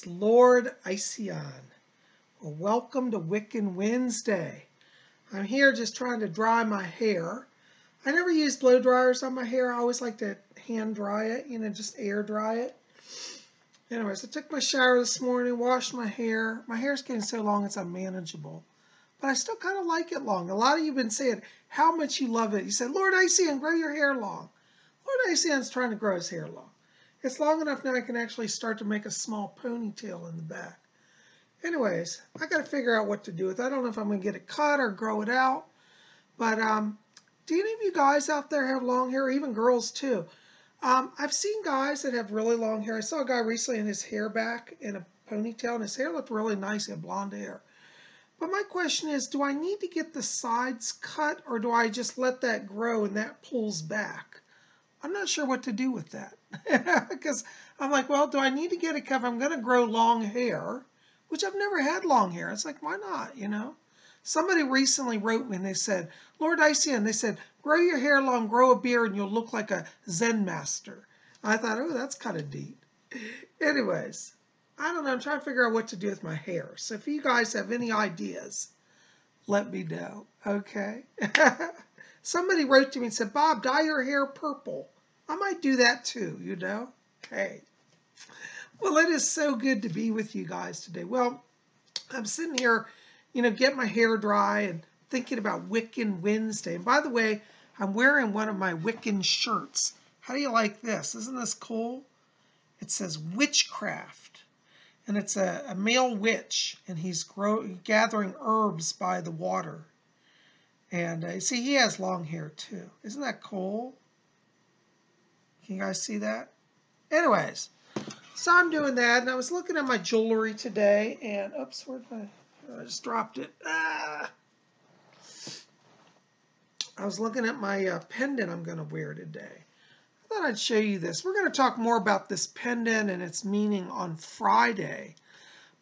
it's Lord Ision. Well, welcome to Wiccan Wednesday. I'm here just trying to dry my hair. I never use blow dryers on my hair. I always like to hand dry it, just air dry it. Anyways, I took my shower this morning, washed my hair. My hair's getting so long it's unmanageable. But I still kind of like it long. A lot of you have been saying how much you love it. You said, Lord Ision, grow your hair long. Lord Ision's trying to grow his hair long. It's long enough now I can actually start to make a small ponytail in the back. Anyways, I got to figure out what to do with it. I don't know if I'm going to get it cut or grow it out. But do any of you guys out there have long hair, or even girls too? I've seen guys that have really long hair. I saw a guy recently in his hair back in a ponytail, and his hair looked really nice. He had blonde hair. But my question is, do I need to get the sides cut, or do I just let that grow and that pulls back? I'm not sure what to do with that. Because I'm like, well, do I need to get it cut if I'm going to grow long hair, which I've never had long hair? It's like, why not, Somebody recently wrote me and they said, Lord Ision, they said, grow your hair long, grow a beard, and you'll look like a Zen master. I thought, oh, that's kind of neat. Anyways, I don't know. I'm trying to figure out what to do with my hair. So if you guys have any ideas, let me know, okay? Somebody wrote to me and said, Bob, dye your hair purple. I might do that too, Hey. Well, it is so good to be with you guys today. Well, I'm sitting here, getting my hair dry and thinking about Wiccan Wednesday. And by the way, I'm wearing one of my Wiccan shirts. How do you like this? Isn't this cool? It says witchcraft. And it's a male witch, and he's gathering herbs by the water. And see, he has long hair too. Isn't that cool? Can you guys see that? Anyways, so I'm doing that, and I was looking at my jewelry today, and oops, I just dropped it. I was looking at my pendant I'm going to wear today. I thought I'd show you this. We're going to talk more about this pendant and its meaning on Friday.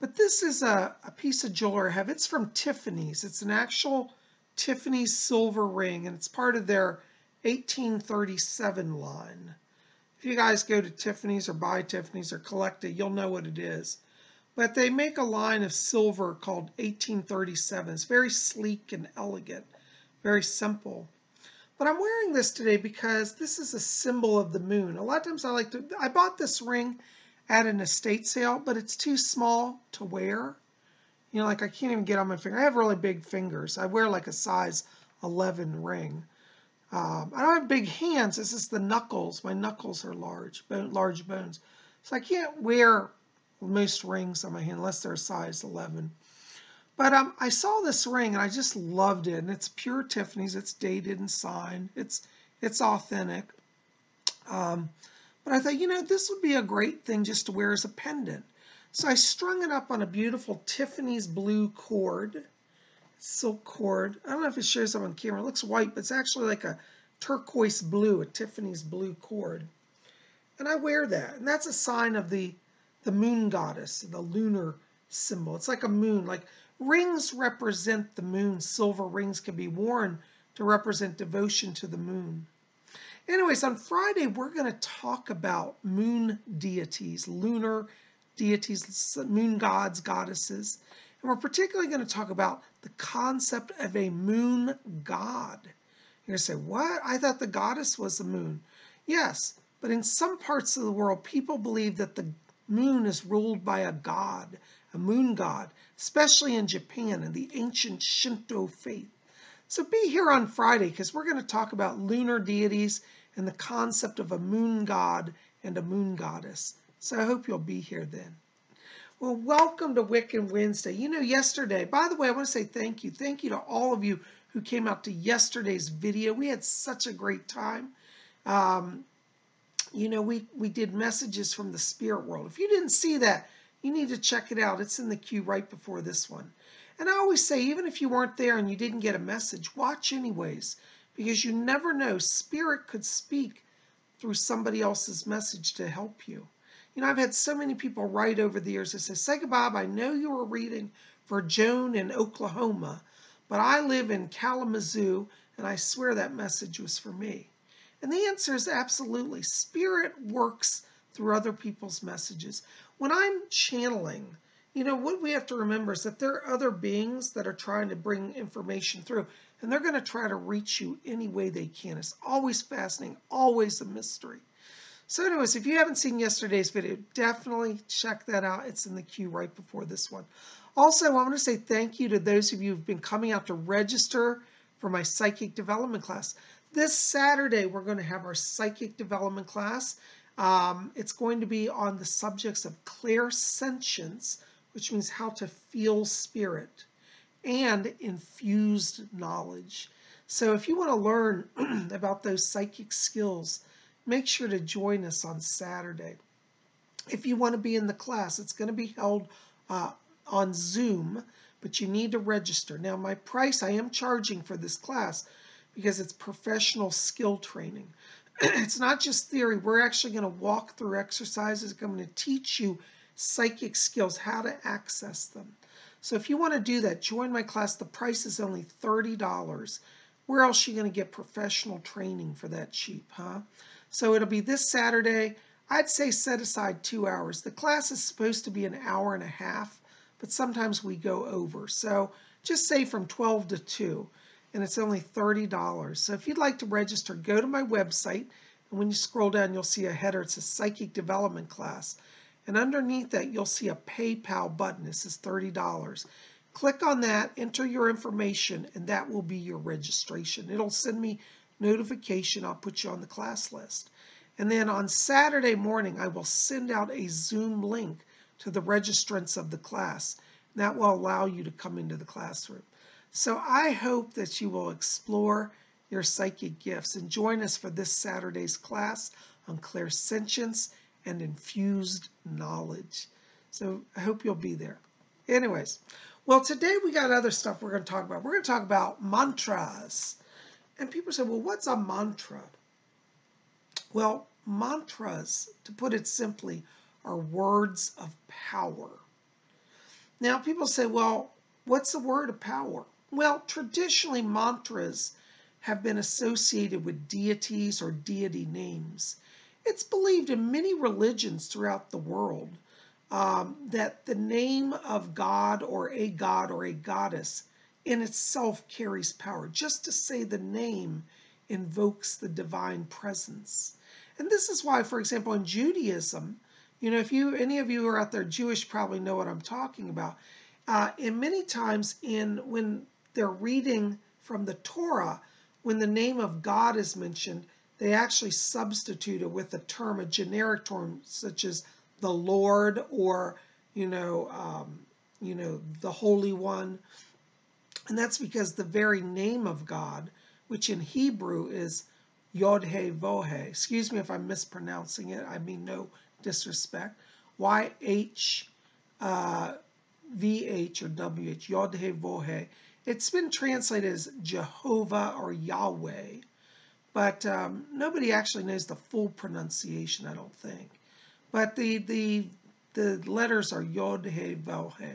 But this is a piece of jewelry I have. It's from Tiffany's. It's an actual Tiffany's silver ring, and it's part of their 1837 line. If you guys go to Tiffany's or buy Tiffany's or collect it, you'll know what it is. But they make a line of silver called 1837. It's very sleek and elegant, very simple. But I'm wearing this today because this is a symbol of the moon. A lot of times I bought this ring at an estate sale, but it's too small to wear. Like I can't even get on my finger. I have really big fingers. I wear like a size 11 ring. I don't have big hands. This is the knuckles. My knuckles are large bones. So I can't wear most rings on my hand unless they're a size 11. But I saw this ring and I just loved it. And it's pure Tiffany's. It's dated and signed. It's authentic. But I thought, this would be a great thing just to wear as a pendant. So I strung it up on a beautiful Tiffany's blue cord. Silk cord. I don't know if it shows up on camera. It looks white, but it's actually like a turquoise blue, a Tiffany's blue cord. And I wear that. And that's a sign of the moon goddess, the lunar symbol. It's like a moon. Like rings represent the moon. Silver rings can be worn to represent devotion to the moon. Anyways, on Friday, we're going to talk about moon deities, lunar deities, moon gods, goddesses. And we're particularly going to talk about the concept of a moon god. You're going to say, what? I thought the goddess was the moon. Yes, but in some parts of the world, people believe that the moon is ruled by a god, a moon god, especially in Japan and the ancient Shinto faith. So be here on Friday because we're going to talk about lunar deities and the concept of a moon god and a moon goddess. So I hope you'll be here then. Well, welcome to Wiccan Wednesday. Yesterday, by the way, I want to say thank you. Thank you to all of you who came out to yesterday's video. We had such a great time. We did messages from the spirit world. If you didn't see that, you need to check it out. It's in the queue right before this one. And I always say, even if you weren't there and you didn't get a message, watch anyways, because you never know. Spirit could speak through somebody else's message to help you. I've had so many people write over the years that say, PsychicBob, I know you were reading for Joan in Oklahoma, but I live in Kalamazoo, and I swear that message was for me. And the answer is absolutely. Spirit works through other people's messages. When I'm channeling, what we have to remember is that there are other beings that are trying to bring information through, and they're going to try to reach you any way they can. It's always fascinating, always a mystery. So anyways, if you haven't seen yesterday's video, definitely check that out. It's in the queue right before this one. Also, I want to say thank you to those of you who've been coming out to register for my psychic development class. This Saturday, we're going to have our psychic development class. It's going to be on the subjects of clairsentience, which means how to feel spirit, and infused knowledge. So if you want to learn about those psychic skills, make sure to join us on Saturday. If you want to be in the class, it's going to be held on Zoom, but you need to register. Now, my price, I am charging for this class because it's professional skill training. It's not just theory. We're actually going to walk through exercises. I'm going to teach you psychic skills, how to access them. So if you want to do that, join my class. The price is only $30. Where else are you going to get professional training for that cheap, huh? So it'll be this Saturday. I'd say set aside 2 hours. The class is supposed to be an hour and a half, but sometimes we go over. So just say from 12 to 2, and it's only $30. So if you'd like to register, go to my website, and when you scroll down, you'll see a header. It's a psychic development class. And underneath that, you'll see a PayPal button. This is $30. Click on that, enter your information, and that will be your registration. It'll send me notification. I'll put you on the class list. And then on Saturday morning, I will send out a Zoom link to the registrants of the class. And that will allow you to come into the classroom. So I hope that you will explore your psychic gifts and join us for this Saturday's class on clairsentience and infused knowledge. So I hope you'll be there. Anyways, well, today we got other stuff we're going to talk about. We're going to talk about mantras. And people say, well, what's a mantra? Well, mantras, to put it simply, are words of power. Now, people say, well, what's the word of power? Well, traditionally, mantras have been associated with deities or deity names. It's believed in many religions throughout the world that the name of God or a goddess in itself carries power. Just to say the name invokes the divine presence. And this is why, for example, in Judaism, if any of you who are out there Jewish probably know what I'm talking about. And many times when they're reading from the Torah, when the name of God is mentioned, they actually substitute it with a generic term, such as the Lord or, the Holy One. And that's because the very name of God, which in Hebrew is Yod-He-Vohe, excuse me if I'm mispronouncing it, I mean no disrespect, Y-H-V-H or W-H, Yod-He-Vohe. It's been translated as Jehovah or Yahweh, but nobody actually knows the full pronunciation, I don't think. But the letters are Yod-He-Vohe.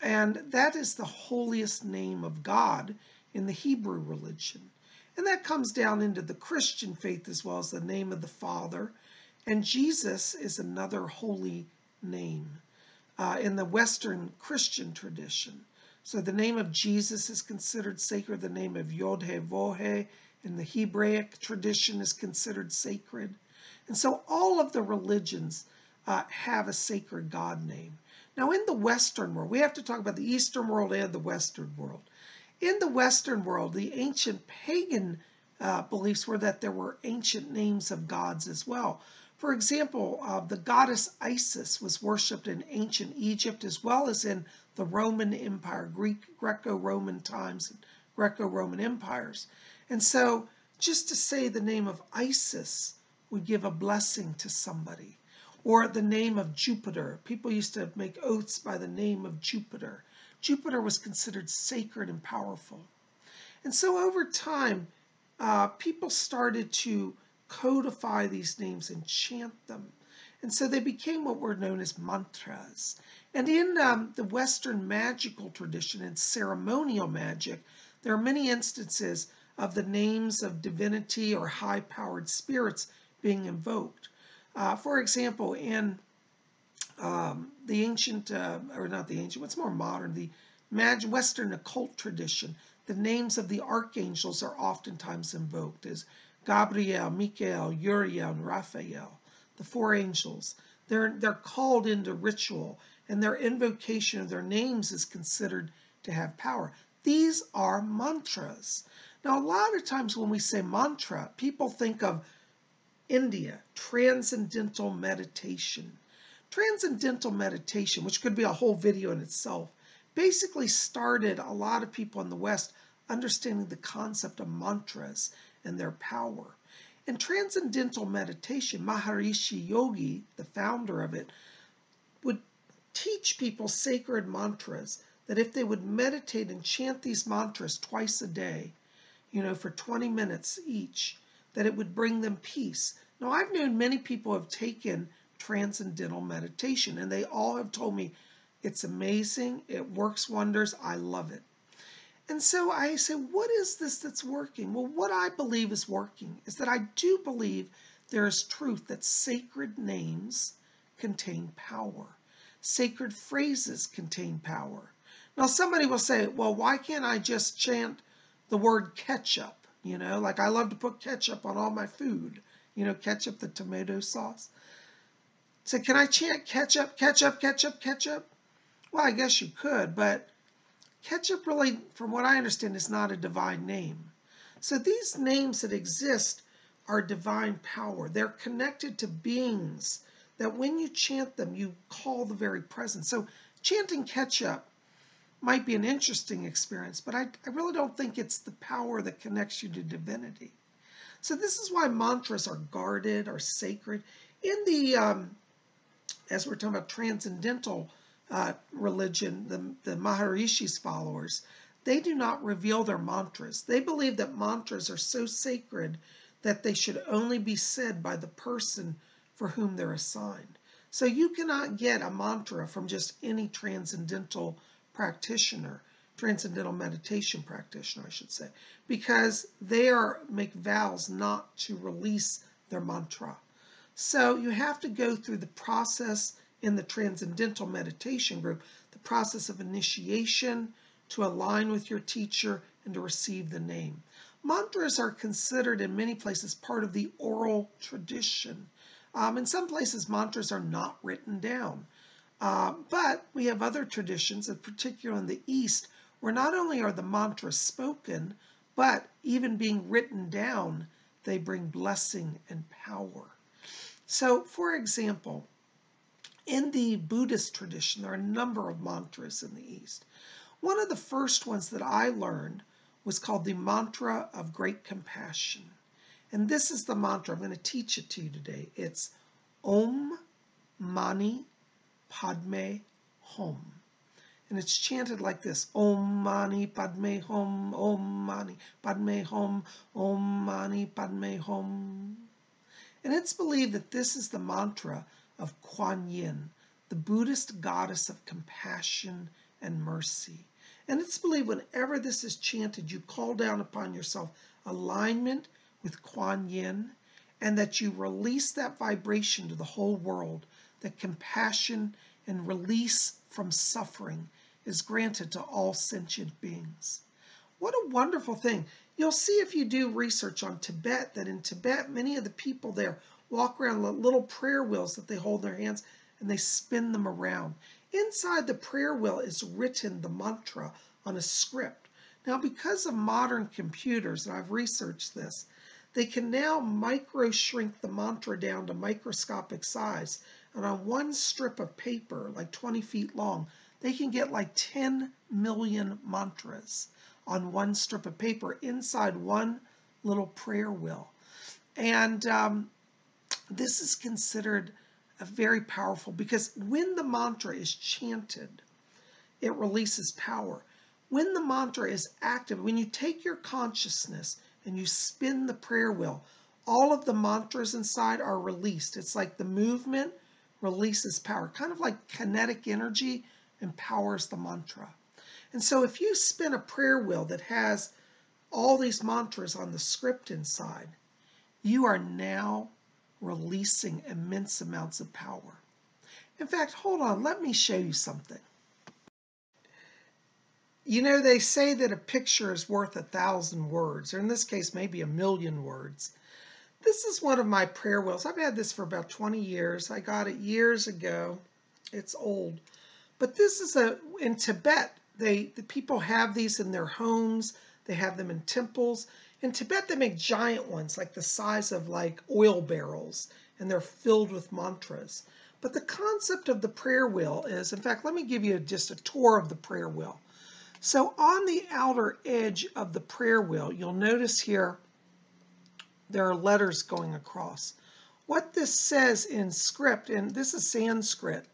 And that is the holiest name of God in the Hebrew religion. And that comes down into the Christian faith as well as the name of the Father. And Jesus is another holy name in the Western Christian tradition. So the name of Jesus is considered sacred. The name of Yod-He-Vohe in the Hebraic tradition is considered sacred. And so all of the religions have a sacred God name. Now in the Western world, we have to talk about the Eastern world and the Western world. In the Western world, the ancient pagan beliefs were that there were ancient names of gods as well. For example, the goddess Isis was worshipped in ancient Egypt as well as in the Roman Empire, Greco-Roman times, and Greco-Roman empires. And so just to say the name of Isis would give a blessing to somebody. Or the name of Jupiter. People used to make oaths by the name of Jupiter. Jupiter was considered sacred and powerful. And so over time, people started to codify these names and chant them. And so they became what were known as mantras. And in the Western magical tradition and ceremonial magic, there are many instances of the names of divinity or high-powered spirits being invoked. For example, in the ancient, or not the ancient, what's more modern, the Western occult tradition, the names of the archangels are oftentimes invoked as Gabriel, Michael, Uriel, and Raphael, the four angels. They're called into ritual, and their invocation of their names is considered to have power. These are mantras. Now, a lot of times when we say mantra, people think of India, Transcendental Meditation. Transcendental Meditation, which could be a whole video in itself, basically started a lot of people in the West understanding the concept of mantras and their power. In Transcendental Meditation, Maharishi Yogi, the founder of it, would teach people sacred mantras that if they would meditate and chant these mantras twice a day, for 20 minutes each, that it would bring them peace. Now, I've known many people who have taken Transcendental Meditation, and they all have told me it's amazing, it works wonders, I love it. And so I say, what is this that's working? Well, what I believe is working is that I do believe there is truth that sacred names contain power. Sacred phrases contain power. Now, somebody will say, well, why can't I just chant the word ketchup? Like I love to put ketchup on all my food. Ketchup, the tomato sauce. So can I chant ketchup, ketchup, ketchup, ketchup? Well, I guess you could, but ketchup really, from what I understand, is not a divine name. So these names that exist are divine power. They're connected to beings that when you chant them, you call the very presence. So chanting ketchup might be an interesting experience, but I really don't think it's the power that connects you to divinity. So this is why mantras are guarded, are sacred. In the, as we're talking about transcendental religion, the Maharishi's followers, they do not reveal their mantras. They believe that mantras are so sacred that they should only be said by the person for whom they're assigned. So you cannot get a mantra from just any transcendental practitioner, transcendental meditation practitioner, I should say, because they make vows not to release their mantra. So you have to go through the process in the Transcendental Meditation group, the process of initiation to align with your teacher and to receive the name. Mantras are considered in many places part of the oral tradition. In some places, mantras are not written down. But we have other traditions, in particular in the East, where not only are the mantras spoken, but even being written down, they bring blessing and power. So, for example, in the Buddhist tradition, there are a number of mantras in the East. One of the first ones that I learned was called the Mantra of Great Compassion. And this is the mantra. I'm going to teach it to you today. It's Om Mani Padme Hum. And it's chanted like this. Om Mani Padme Hum, Om Mani Padme Hum, Om Mani Padme Hum. And it's believed that this is the mantra of Kuan Yin, the Buddhist goddess of compassion and mercy. And it's believed whenever this is chanted, you call down upon yourself alignment with Kuan Yin, and that you release that vibration to the whole world, that compassion and release from suffering is granted to all sentient beings. What a wonderful thing. You'll see if you do research on Tibet, that in Tibet, many of the people there walk around little prayer wheels that they hold in their hands, and they spin them around. Inside the prayer wheel is written the mantra on a script. Now, because of modern computers, and I've researched this, they can now micro shrink the mantra down to microscopic size. And on one strip of paper, like 20 feet long, they can get like 10 million mantras on one strip of paper inside one little prayer wheel. And this is considered very powerful because when the mantra is chanted, it releases power. When the mantra is active, when you take your consciousness and you spin the prayer wheel, all of the mantras inside are released. It's like the movement releases power, kind of like kinetic energy empowers the mantra. And so if you spin a prayer wheel that has all these mantras on the script inside, you are now releasing immense amounts of power. In fact, hold on, let me show you something. You know, they say that a picture is worth 1,000 words, or in this case, maybe 1,000,000 words. This is one of my prayer wheels. I've had this for about 20 years. I got it years ago. It's old. But this is in Tibet, the people have these in their homes. They have them in temples. In Tibet, they make giant ones, like the size of like oil barrels, and they're filled with mantras. But the concept of the prayer wheel is, in fact, let me give you just a tour of the prayer wheel. So on the outer edge of the prayer wheel, you'll notice here there are letters going across. What this says in script, and this is Sanskrit,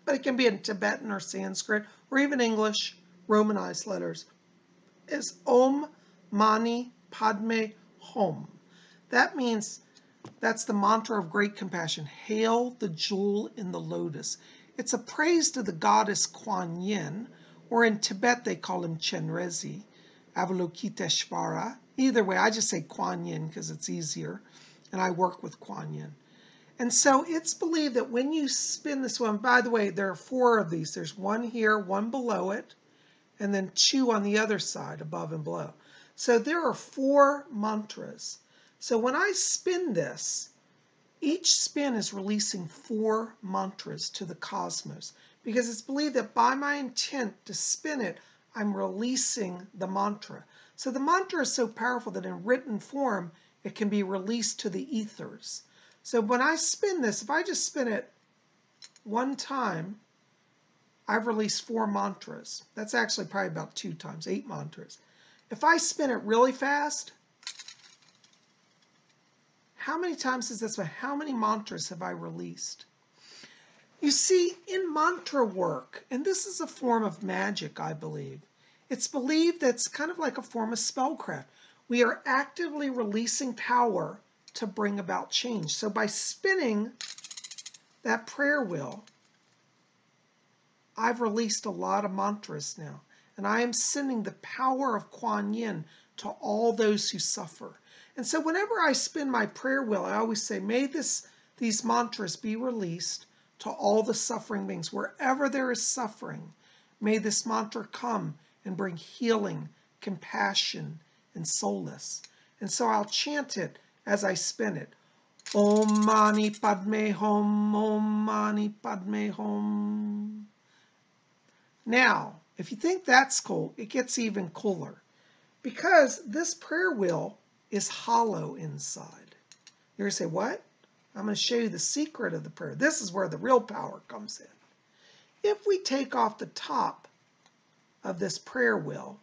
but it can be in Tibetan or Sanskrit, or even English, Romanized letters, is Om Mani Padme Hum. That means that's the mantra of great compassion. Hail the jewel in the lotus. It's a praise to the goddess Kuan Yin, or in Tibet they call him Chenrezig, Avalokiteshvara. Either way, I just say Kuan Yin because it's easier, and I work with Kuan Yin. And so it's believed that when you spin this one, by the way, there are 4 of these. There's one here, one below it, and then 2 on the other side, above and below. So there are 4 mantras. So when I spin this, each spin is releasing 4 mantras to the cosmos, because it's believed that by my intent to spin it, I'm releasing the mantra. So the mantra is so powerful that in written form, it can be released to the ethers. So when I spin this, if I just spin it one time, I've released 4 mantras. That's actually probably about 2 times, 8 mantras. If I spin it really fast, how many times is this? How many mantras have I released? You see, in mantra work, and this is a form of magic, I believe, it's believed that it's kind of like a form of spellcraft. We are actively releasing power to bring about change. So by spinning that prayer wheel, I've released a lot of mantras now. And I am sending the power of Kuan Yin to all those who suffer. And so whenever I spin my prayer wheel, I always say, may these mantras be released to all the suffering beings. Wherever there is suffering, may this mantra come and bring healing, compassion, and solace. And so I'll chant it as I spin it. Om Mani Padme Hum, Om Mani Padme Hum. Now, if you think that's cool, it gets even cooler, because this prayer wheel is hollow inside. You're going to say, what? I'm going to show you the secret of the prayer. This is where the real power comes in. If we take off the top of this prayer wheel,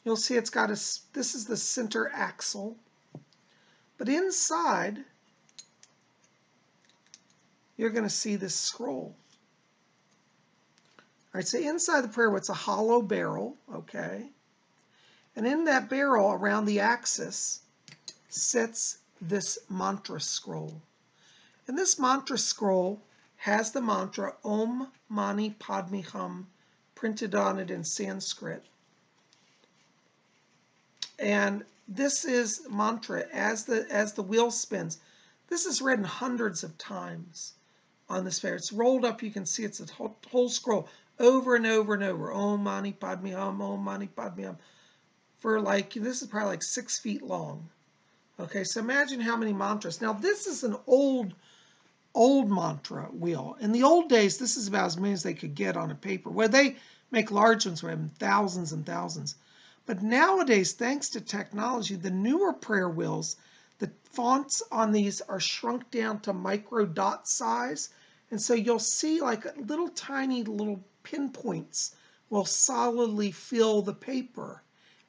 you'll see it's got this is the center axle, but inside, you're going to see this scroll. All right, so inside the prayer wheel, it's a hollow barrel, okay? And in that barrel, around the axis, sits this mantra scroll. And this mantra scroll has the mantra Om Mani Padme Hum printed on it in Sanskrit. And this is mantra as the wheel spins. This is written hundreds of times on this paper. It's rolled up. You can see it's a whole scroll over and over and over. Om Mani Padme Hum, Om Mani Padme Hum. For like, this is probably like 6 feet long. Okay, so imagine how many mantras. Now this is an old mantra wheel. In the old days, this is about as many as they could get on a paper. Where they make large ones where they have thousands and thousands. But nowadays, thanks to technology, the newer prayer wheels, the fonts on these are shrunk down to micro dot size. And so you'll see like little tiny little pinpoints will solidly fill the paper.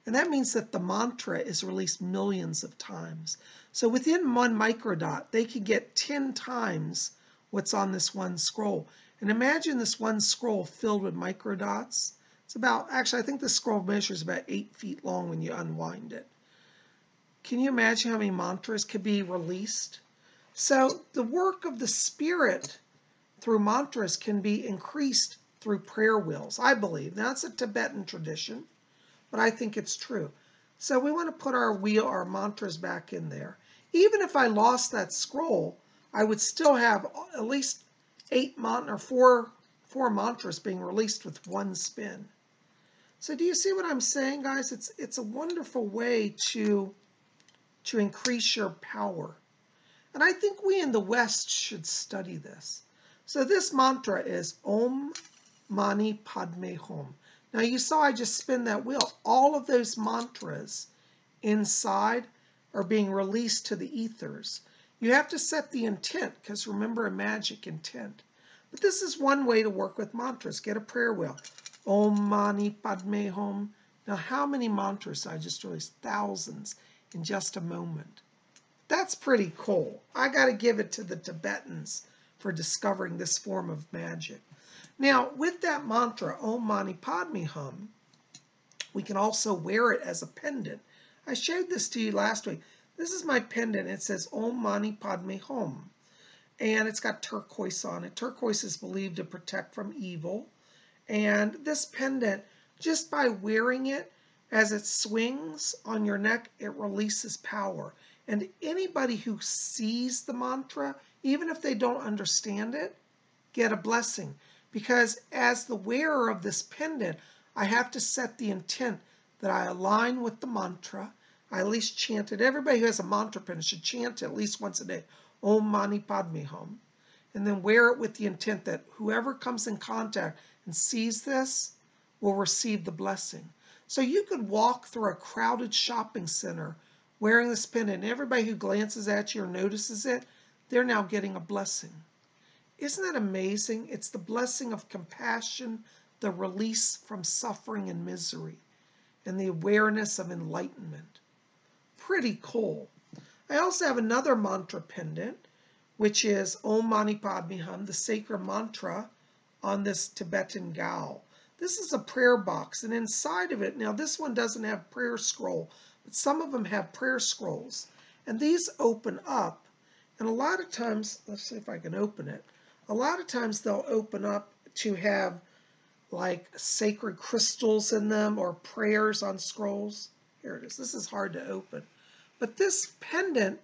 And that means that the mantra is released millions of times. So within one microdot, they can get 10 times what's on this one scroll. And imagine this one scroll filled with microdots. It's about, actually, I think this scroll measures about 8 feet long when you unwind it. Can you imagine how many mantras could be released? So the work of the spirit through mantras can be increased through prayer wheels, I believe. Now, it's a Tibetan tradition, but I think it's true. So we want to put our mantras back in there. Even if I lost that scroll, I would still have at least 4 mantras being released with one spin. So do you see what I'm saying, guys? It's a wonderful way to increase your power. And I think we in the West should study this. So this mantra is Om Mani Padme Hum. Now you saw I just spin that wheel. All of those mantras inside are being released to the ethers. You have to set the intent, because remember, a magic intent. But this is one way to work with mantras. Get a prayer wheel. Om Mani Padme Hum. Now how many mantras? I just released thousands in just a moment. That's pretty cool. I got to give it to the Tibetans for discovering this form of magic. Now, with that mantra, Om Mani Padme Hum, we can also wear it as a pendant. I showed this to you last week. This is my pendant. It says Om Mani Padme Hum, and it's got turquoise on it. Turquoise is believed to protect from evil. And this pendant, just by wearing it, as it swings on your neck, it releases power. And anybody who sees the mantra, even if they don't understand it, get a blessing. Because as the wearer of this pendant, I have to set the intent that I align with the mantra. I at least chant it. Everybody who has a mantra pendant should chant it at least once a day. Om Mani Padme Hum. And then wear it with the intent that whoever comes in contact and sees this will receive the blessing. So you could walk through a crowded shopping center wearing this pendant, and everybody who glances at you or notices it, they're now getting a blessing. Isn't that amazing? It's the blessing of compassion, the release from suffering and misery, and the awareness of enlightenment. Pretty cool. I also have another mantra pendant, which is Om Mani Padme Hum, the sacred mantra on this Tibetan gao. This is a prayer box, and inside of it, now this one doesn't have prayer scroll, but some of them have prayer scrolls. And these open up, and a lot of times, let's see if I can open it. A lot of times they'll open up to have like sacred crystals in them or prayers on scrolls. Here it is. This is hard to open. But this pendant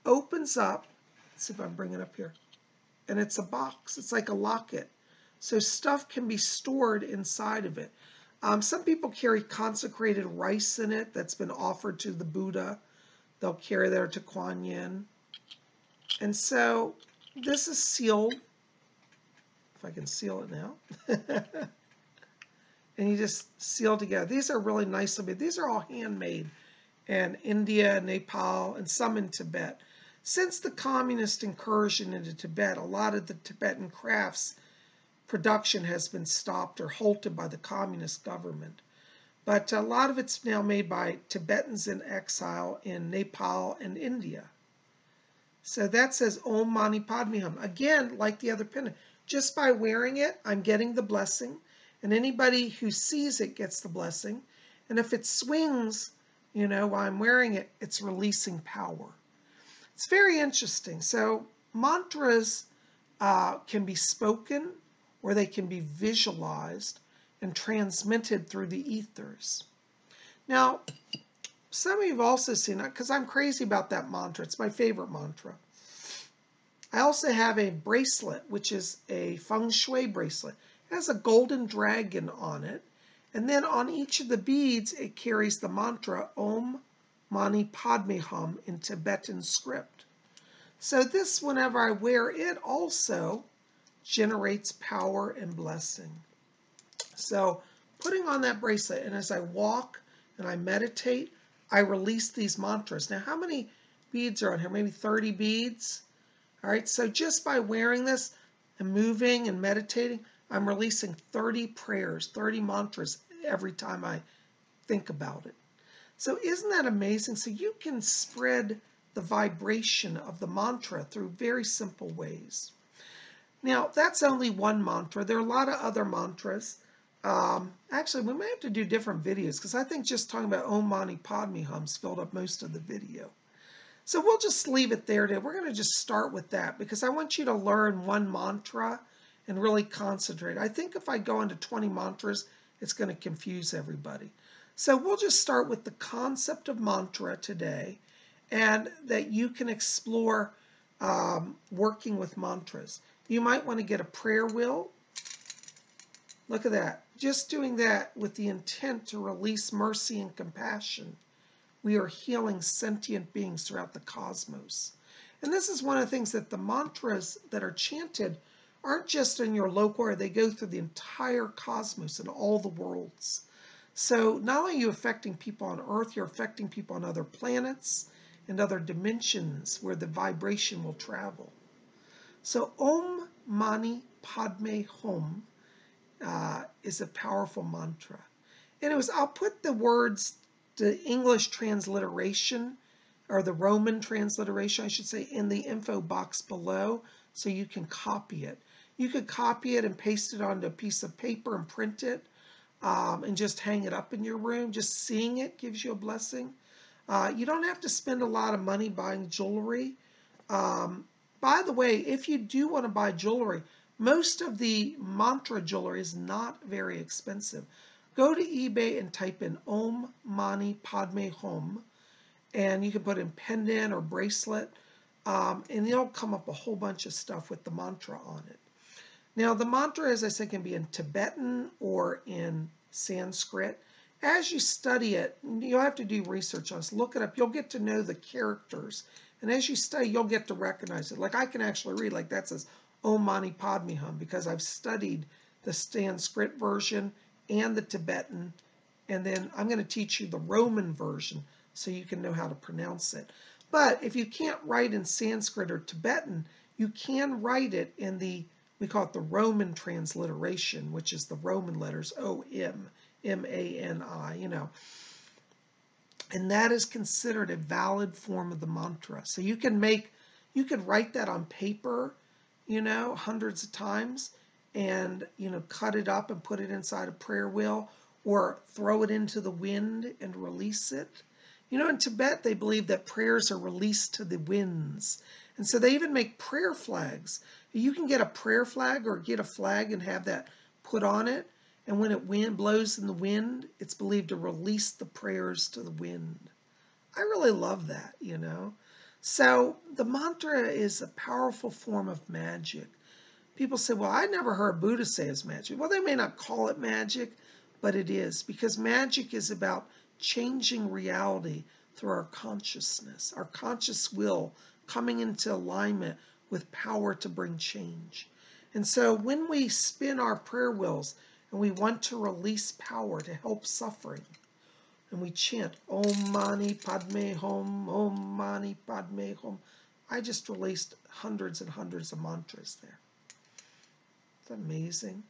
opens up. Let's see if I can bring it up here. And it's a box. It's like a locket. So stuff can be stored inside of it. Some people carry consecrated rice in it that's been offered to the Buddha. They'll carry that to Kuan Yin. And so this is sealed. If I can seal it now. And you just seal together. These are really nice. These are all handmade in India, Nepal, and some in Tibet. Since the communist incursion into Tibet, a lot of the Tibetan crafts production has been stopped or halted by the communist government. But a lot of it's now made by Tibetans in exile in Nepal and India. So that says Om Mani Padme Hum. Again, like the other pendant, just by wearing it, I'm getting the blessing. And anybody who sees it gets the blessing. And if it swings, while I'm wearing it, it's releasing power. It's very interesting. So mantras can be spoken, or they can be visualized and transmitted through the ethers. Now, some of you have also seen it, because I'm crazy about that mantra. It's my favorite mantra. I also have a bracelet, which is a feng shui bracelet. It has a golden dragon on it. And then on each of the beads, it carries the mantra Om Mani Padme Hum in Tibetan script. So this, whenever I wear it, also generates power and blessing. So putting on that bracelet, and as I walk and I meditate, I release these mantras. Now, how many beads are on here? Maybe 30 beads? All right, so just by wearing this and moving and meditating, I'm releasing 30 prayers, 30 mantras every time I think about it. So isn't that amazing? So you can spread the vibration of the mantra through very simple ways. Now, that's only one mantra. There are a lot of other mantras. Actually, we may have to do different videos, because I think just talking about Om Mani Padme Hum's filled up most of the video. So we'll just leave it there today. We're going to just start with that, because I want you to learn one mantra and really concentrate. I think if I go into 20 mantras, it's going to confuse everybody. So we'll just start with the concept of mantra today. and that you can explore working with mantras. You might want to get a prayer wheel. Look at that. Just doing that with the intent to release mercy and compassion. We are healing sentient beings throughout the cosmos. And this is one of the things that the mantras that are chanted aren't just in your local area, they go through the entire cosmos and all the worlds. So not only are you affecting people on Earth, you're affecting people on other planets and other dimensions where the vibration will travel. So Om Mani Padme Hum is a powerful mantra. And I'll put the words, the English transliteration, or the Roman transliteration, I should say, in the info box below so you can copy it. You could copy it and paste it onto a piece of paper and print it and just hang it up in your room. Just seeing it gives you a blessing. You don't have to spend a lot of money buying jewelry. By the way, if you do want to buy jewelry, most of the mantra jewelry is not very expensive. Go to eBay and type in Om Mani Padme Hum, and you can put in pendant or bracelet, and it'll come up a whole bunch of stuff with the mantra on it. Now, the mantra, as I said, can be in Tibetan or in Sanskrit. As you study it, you'll have to do research on this. Look it up. You'll get to know the characters. And as you study, you'll get to recognize it. Like I can actually read, like that says Om Mani Padme Hum, because I've studied the Sanskrit version and the Tibetan. And then I'm going to teach you the Roman version so you can know how to pronounce it. But if you can't write in Sanskrit or Tibetan, you can write it in we call it the Roman transliteration, which is the Roman letters O-M, M-A-N-I, And that is considered a valid form of the mantra. So you could write that on paper, hundreds of times, and, cut it up and put it inside a prayer wheel, or throw it into the wind and release it. In Tibet, they believe that prayers are released to the winds. And so they even make prayer flags. You can get a prayer flag or get a flag and have that put on it. And when it blows in the wind, it's believed to release the prayers to the wind. I really love that, So the mantra is a powerful form of magic. People say, well, I never heard Buddha say it's magic. Well, they may not call it magic, but it is, because magic is about changing reality through our consciousness, our conscious will coming into alignment with power to bring change. And so when we spin our prayer wheels and we want to release power to help suffering, and we chant Om Mani Padme Hum, Om Mani Padme Hum, I just released hundreds and hundreds of mantras there. It's amazing.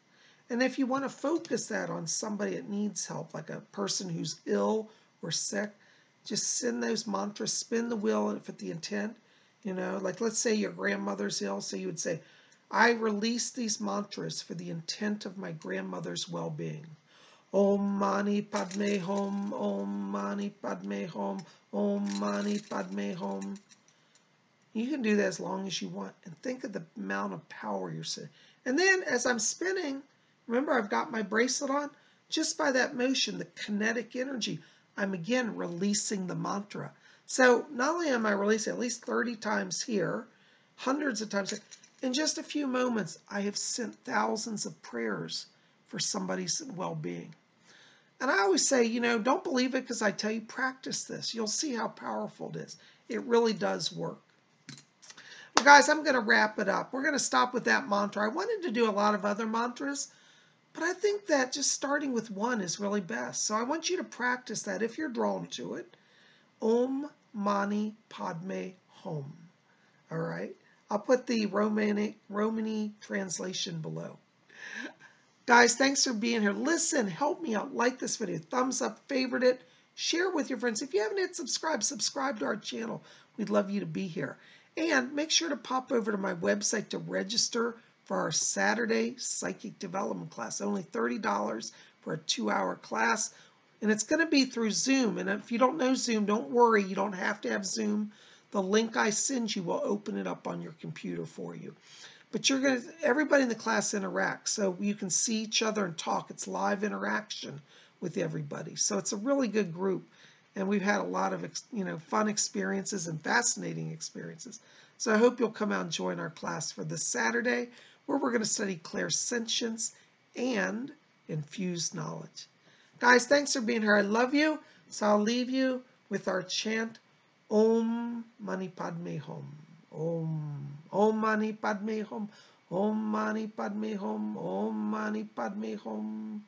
And if you want to focus that on somebody that needs help, like a person who's ill or sick, just send those mantras, spin the wheel with the intent. Like let's say your grandmother's ill, so you would say, I release these mantras for the intent of my grandmother's well-being. Om Mani Padme Hum, Om Mani Padme Hum, Om Mani Padme Hum. You can do that as long as you want, and think of the amount of power you're sending. And then as I'm spinning, remember I've got my bracelet on, just by that motion, the kinetic energy, I'm again releasing the mantra. So not only am I releasing at least 30 times here, hundreds of times, in just a few moments, I have sent thousands of prayers for somebody's well-being. And I always say, don't believe it because I tell you, practice this. You'll see how powerful it is. It really does work. Well, guys, I'm going to wrap it up. We're going to stop with that mantra. I wanted to do a lot of other mantras, but I think that just starting with one is really best. So I want you to practice that if you're drawn to it. Om Mani Padme Hum. All right? I'll put the Romani translation below. Guys, thanks for being here. Listen, help me out. Like this video. Thumbs up, favorite it. Share with your friends. If you haven't hit subscribe to our channel. We'd love you to be here. And make sure to pop over to my website to register for our Saturday Psychic Development class. Only $30 for a 2-hour class. And it's going to be through Zoom. And if you don't know Zoom, don't worry. You don't have to have Zoom. The link I send you will open it up on your computer for you. But everybody in the class interacts, so you can see each other and talk. It's live interaction with everybody. So it's a really good group. and we've had a lot of fun experiences and fascinating experiences. So I hope you'll come out and join our class for this Saturday, where we're going to study clairsentience and infused knowledge. Guys, thanks for being here. I love you. So I'll leave you with our chant, Om Mani Padme Hum. Om Mani Padme Hum. Om Mani Padme Hum. Om Mani Padme Hum.